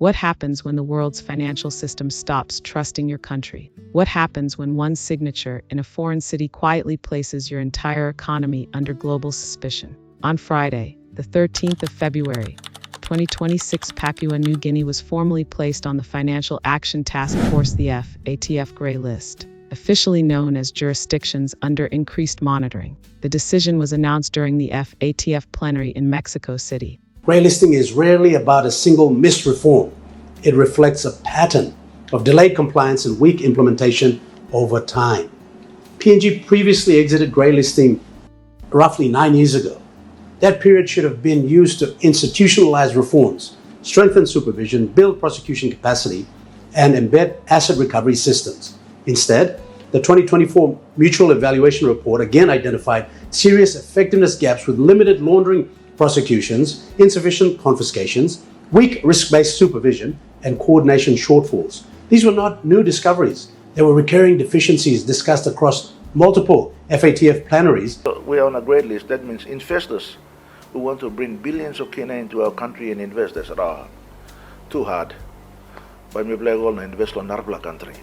What happens when the world's financial system stops trusting your country? What happens when one signature in a foreign city quietly places your entire economy under global suspicion? On Friday, the 13th of February, 2026, Papua New Guinea was formally placed on the Financial Action Task Force, the FATF Grey List, officially known as jurisdictions under increased monitoring. The decision was announced during the FATF Plenary in Mexico City. Grey listing is rarely about a single missed reform. It reflects a pattern of delayed compliance and weak implementation over time. PNG previously exited grey listing roughly 9 years ago. That period should have been used to institutionalize reforms, strengthen supervision, build prosecution capacity, and embed asset recovery systems. Instead, the 2024 Mutual Evaluation Report again identified serious effectiveness gaps with limited laundering prosecutions, insufficient confiscations, weak risk-based supervision, and coordination shortfalls. These were not new discoveries. They were recurring deficiencies discussed across multiple FATF plenaries. We're on a grey list. That means investors who want to bring billions of kina into our country and invest. They said, too hard. But we play all invest on our country.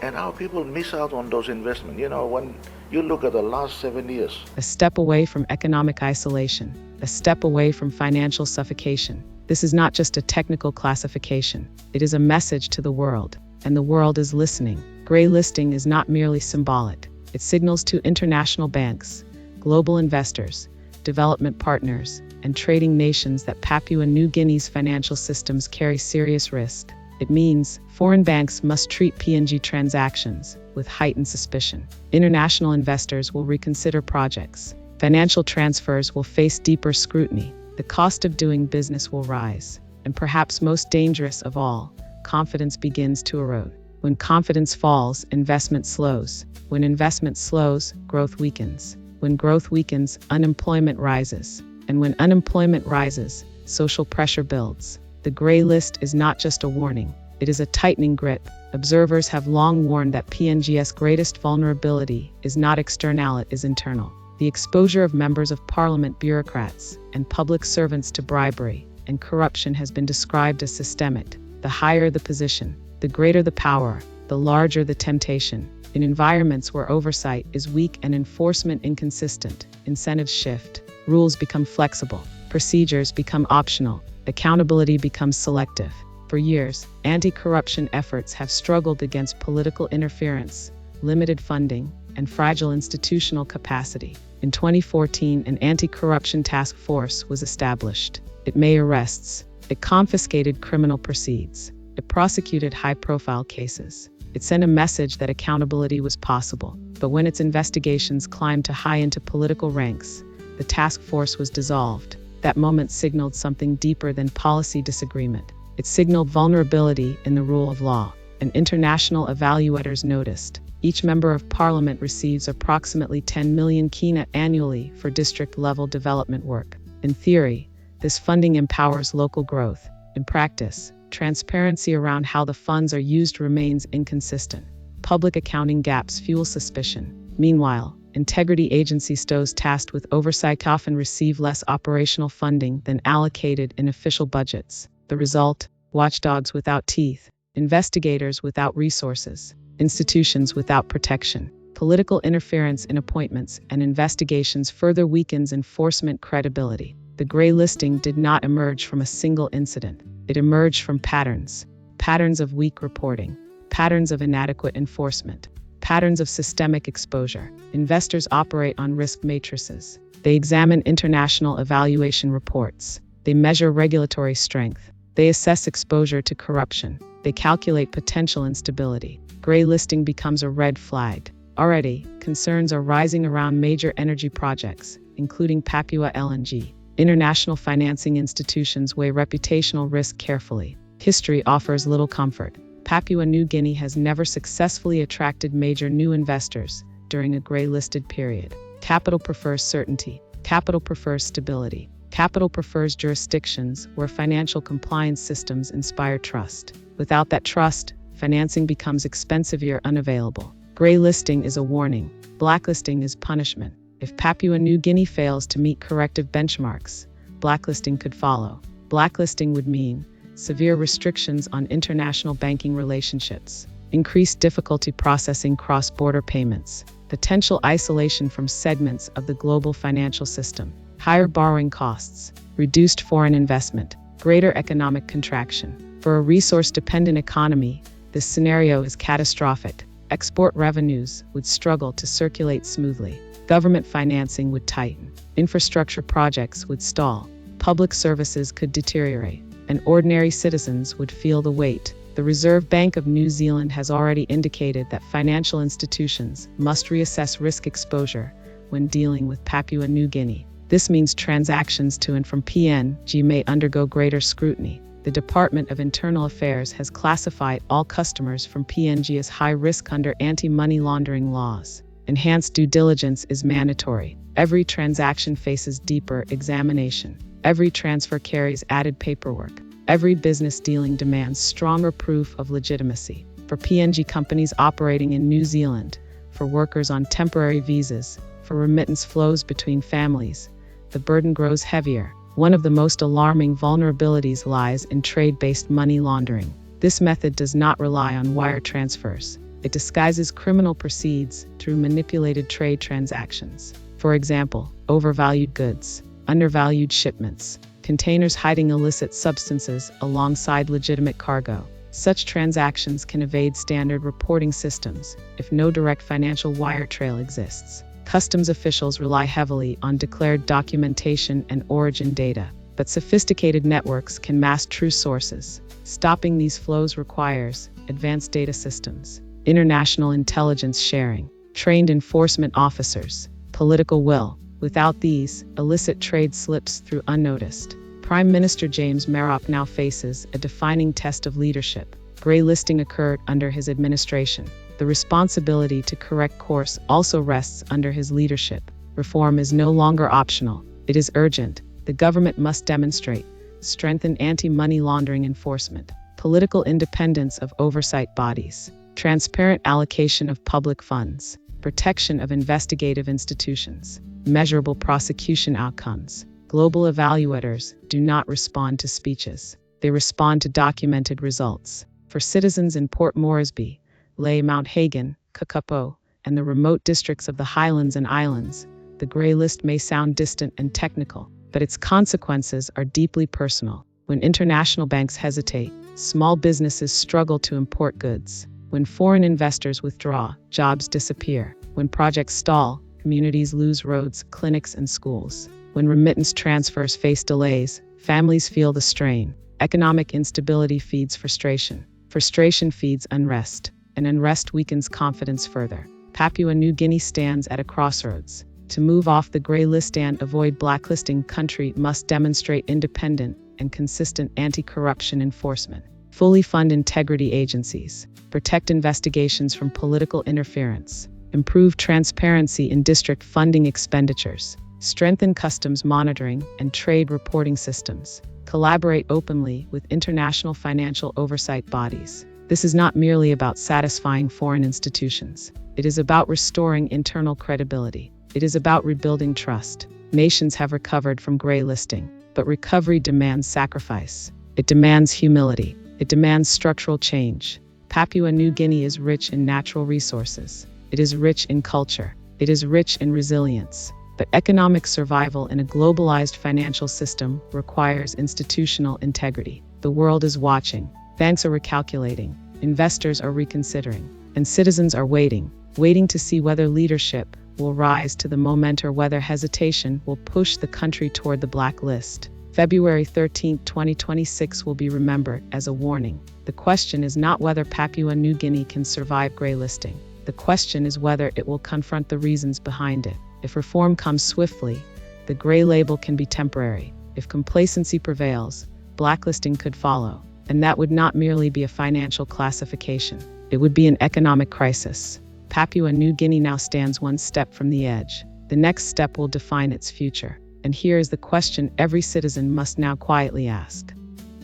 And our people miss out on those investments. You know, when you look at the last 7 years. A step away from economic isolation, a step away from financial suffocation. This is not just a technical classification. It is a message to the world, and the world is listening. Grey listing is not merely symbolic. It signals to international banks, global investors, development partners, and trading nations that Papua New Guinea's financial systems carry serious risk. It means foreign banks must treat PNG transactions with heightened suspicion. International investors will reconsider projects. Financial transfers will face deeper scrutiny. The cost of doing business will rise. And perhaps most dangerous of all, confidence begins to erode. When confidence falls, investment slows. When investment slows, growth weakens. When growth weakens, unemployment rises. And when unemployment rises, social pressure builds. The grey list is not just a warning. It is a tightening grip. Observers have long warned that PNG's greatest vulnerability is not external, it is internal. The exposure of members of parliament, bureaucrats, and public servants to bribery and corruption has been described as systemic. The higher the position, the greater the power, the larger the temptation. In environments where oversight is weak and enforcement inconsistent, incentives shift, rules become flexible, procedures become optional, accountability becomes selective. For years, anti-corruption efforts have struggled against political interference, limited funding, and fragile institutional capacity. In 2014, an anti-corruption task force was established. It made arrests. It confiscated criminal proceeds. It prosecuted high-profile cases. It sent a message that accountability was possible. But when its investigations climbed high into political ranks, the task force was dissolved. That moment signaled something deeper than policy disagreement. It signaled vulnerability in the rule of law. And international evaluators noticed. Each member of parliament receives approximately 10 million kina annually for district-level development work. In theory, this funding empowers local growth. In practice, transparency around how the funds are used remains inconsistent. Public accounting gaps fuel suspicion. Meanwhile, integrity agencies, those tasked with oversight, often receive less operational funding than allocated in official budgets. The result? Watchdogs without teeth, investigators without resources, institutions without protection. Political interference in appointments and investigations further weakens enforcement credibility. The grey listing did not emerge from a single incident. It emerged from patterns. Patterns of weak reporting, patterns of inadequate enforcement, patterns of systemic exposure. Investors operate on risk matrices. They examine international evaluation reports. They measure regulatory strength. They assess exposure to corruption. They calculate potential instability. Grey listing becomes a red flag. Already, concerns are rising around major energy projects, including Papua LNG. International financing institutions weigh reputational risk carefully. History offers little comfort. Papua New Guinea has never successfully attracted major new investors during a grey-listed period. Capital prefers certainty. Capital prefers stability. Capital prefers jurisdictions where financial compliance systems inspire trust. Without that trust, financing becomes expensive or unavailable. Grey listing is a warning. Blacklisting is punishment. If Papua New Guinea fails to meet corrective benchmarks, blacklisting could follow. Blacklisting would mean severe restrictions on international banking relationships, increased difficulty processing cross-border payments, potential isolation from segments of the global financial system, higher borrowing costs, reduced foreign investment, greater economic contraction. For a resource-dependent economy, this scenario is catastrophic. Export revenues would struggle to circulate smoothly. Government financing would tighten. Infrastructure projects would stall. Public services could deteriorate, and ordinary citizens would feel the weight. The Reserve Bank of New Zealand has already indicated that financial institutions must reassess risk exposure when dealing with Papua New Guinea. This means transactions to and from PNG may undergo greater scrutiny. The Department of Internal Affairs has classified all customers from PNG as high risk under anti-money laundering laws. Enhanced due diligence is mandatory. Every transaction faces deeper examination. Every transfer carries added paperwork. Every business dealing demands stronger proof of legitimacy. For PNG companies operating in New Zealand, for workers on temporary visas, for remittance flows between families, the burden grows heavier. One of the most alarming vulnerabilities lies in trade-based money laundering. This method does not rely on wire transfers. It disguises criminal proceeds through manipulated trade transactions. For example, overvalued goods, undervalued shipments, containers hiding illicit substances alongside legitimate cargo. Such transactions can evade standard reporting systems if no direct financial wire trail exists. Customs officials rely heavily on declared documentation and origin data, but sophisticated networks can mask true sources. Stopping these flows requires advanced data systems, international intelligence sharing, trained enforcement officers, political will. Without these, illicit trade slips through unnoticed. Prime Minister James Marop now faces a defining test of leadership. Grey listing occurred under his administration. The responsibility to correct course also rests under his leadership. Reform is no longer optional. It is urgent. The government must demonstrate, strengthen anti-money laundering enforcement, political independence of oversight bodies, transparent allocation of public funds, protection of investigative institutions, measurable prosecution outcomes. Global evaluators do not respond to speeches. They respond to documented results. For citizens in Port Moresby, Lae Mount Hagen, Kakapo, and the remote districts of the Highlands and Islands, the Grey List may sound distant and technical, but its consequences are deeply personal. When international banks hesitate, small businesses struggle to import goods. When foreign investors withdraw, jobs disappear. When projects stall, communities lose roads, clinics, and schools. When remittance transfers face delays, families feel the strain. Economic instability feeds frustration. Frustration feeds unrest, and unrest weakens confidence further. Papua New Guinea stands at a crossroads. To move off the Grey List and avoid blacklisting, country must demonstrate independent and consistent anti-corruption enforcement, fully fund integrity agencies, protect investigations from political interference, improve transparency in district funding expenditures, strengthen customs monitoring and trade reporting systems, collaborate openly with international financial oversight bodies. This is not merely about satisfying foreign institutions. It is about restoring internal credibility. It is about rebuilding trust. Nations have recovered from grey listing, but recovery demands sacrifice. It demands humility. It demands structural change. Papua New Guinea is rich in natural resources. It is rich in culture. It is rich in resilience. But economic survival in a globalized financial system requires institutional integrity. The world is watching. Banks are recalculating. Investors are reconsidering. And citizens are waiting to see whether leadership will rise to the moment or whether hesitation will push the country toward the blacklist. February 13, 2026 will be remembered as a warning. The question is not whether Papua New Guinea can survive grey listing. The question is whether it will confront the reasons behind it. If reform comes swiftly, the grey label can be temporary. If complacency prevails, blacklisting could follow. And that would not merely be a financial classification. It would be an economic crisis. Papua New Guinea now stands one step from the edge. The next step will define its future. And here is the question every citizen must now quietly ask.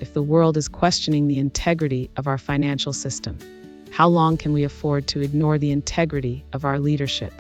If the world is questioning the integrity of our financial system, how long can we afford to ignore the integrity of our leadership?